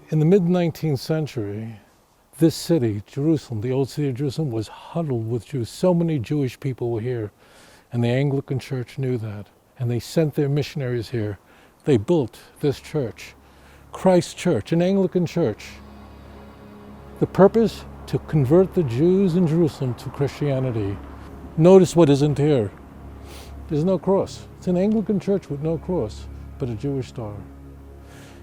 In the mid-19th century, this city, Jerusalem, the old city of Jerusalem, was huddled with Jews. So many Jewish people were here, and the Anglican Church knew that, and they sent their missionaries here. They built this church, Christ Church, an Anglican church. The purpose? To convert the Jews in Jerusalem to Christianity. Notice what isn't here. There's no cross. It's an Anglican church with no cross, but a Jewish star.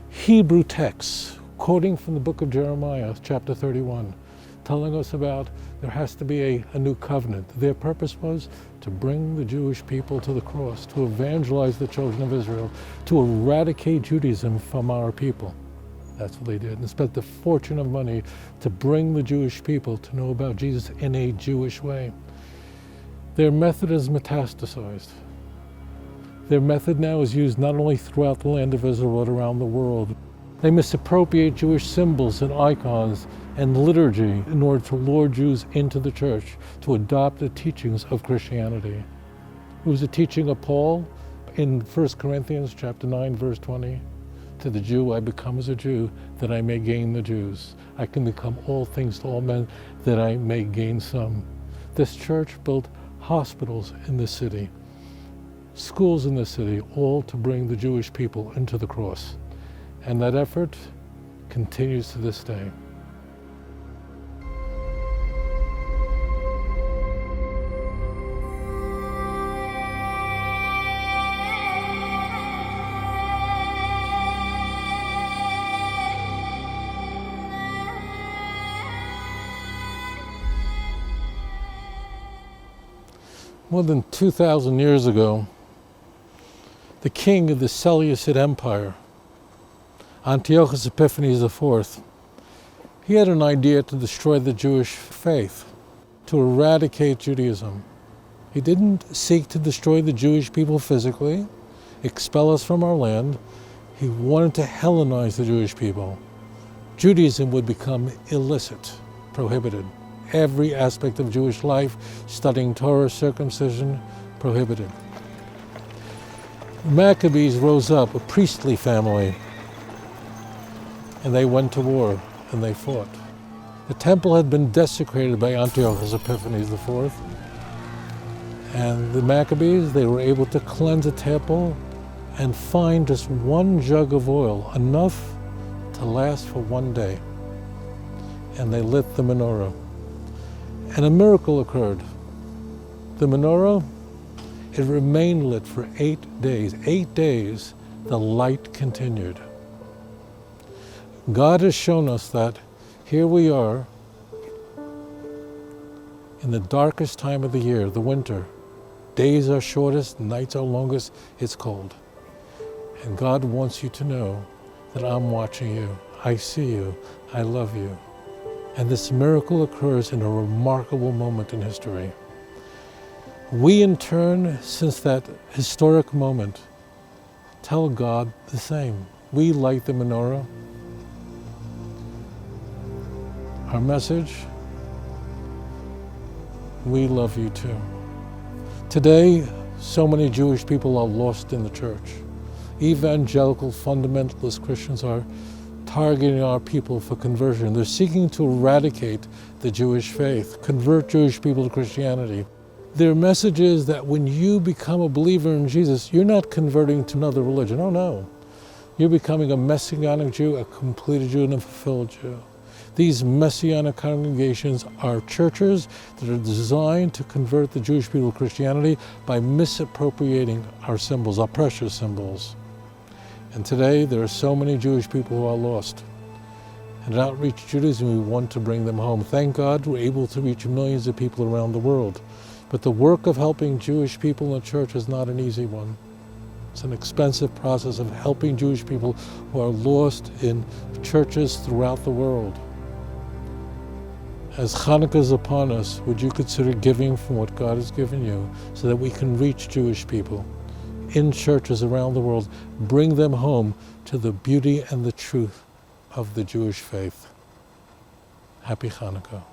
Hebrew texts, quoting from the book of Jeremiah, chapter 31, telling us about there has to be a new covenant. Their purpose was to bring the Jewish people to the cross, to evangelize the children of Israel, to eradicate Judaism from our people. That's what they did, and spent the fortune of money to bring the Jewish people to know about Jesus in a Jewish way. Their method is metastasized. Their method now is used not only throughout the land of Israel, but around the world. They misappropriate Jewish symbols and icons and liturgy in order to lure Jews into the church to adopt the teachings of Christianity. It was a teaching of Paul in 1 Corinthians chapter 9, verse 20. To the Jew I become as a Jew, that I may gain the Jews. I can become all things to all men, that I may gain some. This church built hospitals in this city, schools in this city, all to bring the Jewish people into the cross. And that effort continues to this day. More than 2,000 years ago, the king of the Seleucid Empire, Antiochus Epiphanes IV, he had an idea to destroy the Jewish faith, to eradicate Judaism. He didn't seek to destroy the Jewish people physically, expel us from our land. He wanted to Hellenize the Jewish people. Judaism would become illicit, prohibited. Every aspect of Jewish life, studying Torah, circumcision, prohibited. The Maccabees rose up, a priestly family, and they went to war and they fought. The temple had been desecrated by Antiochus Epiphanes IV, and the Maccabees, they were able to cleanse the temple and find just one jug of oil, enough to last for one day. And they lit the menorah. And a miracle occurred. The menorah, it remained lit for 8 days. 8 days, the light continued. God has shown us that here we are in the darkest time of the year, the winter. Days are shortest, nights are longest, it's cold. And God wants you to know that I'm watching you. I see you. I love you. And this miracle occurs in a remarkable moment in history. We, in turn, since that historic moment, tell God the same. We light the menorah. Our message, we love you too. Today, so many Jewish people are lost in the church. Evangelical fundamentalist Christians are targeting our people for conversion. They're seeking to eradicate the Jewish faith, convert Jewish people to Christianity. Their message is that when you become a believer in Jesus, you're not converting to another religion. Oh no. You're becoming a Messianic Jew, a completed Jew, and a fulfilled Jew. These Messianic congregations are churches that are designed to convert the Jewish people to Christianity by misappropriating our symbols, our precious symbols. And today, there are so many Jewish people who are lost. And at Outreach Judaism, we want to bring them home. Thank God we're able to reach millions of people around the world. But the work of helping Jewish people in the church is not an easy one. It's an expensive process of helping Jewish people who are lost in churches throughout the world. As Hanukkah is upon us, would you consider giving from what God has given you so that we can reach Jewish people in churches around the world, bring them home to the beauty and the truth of the Jewish faith. Happy Hanukkah.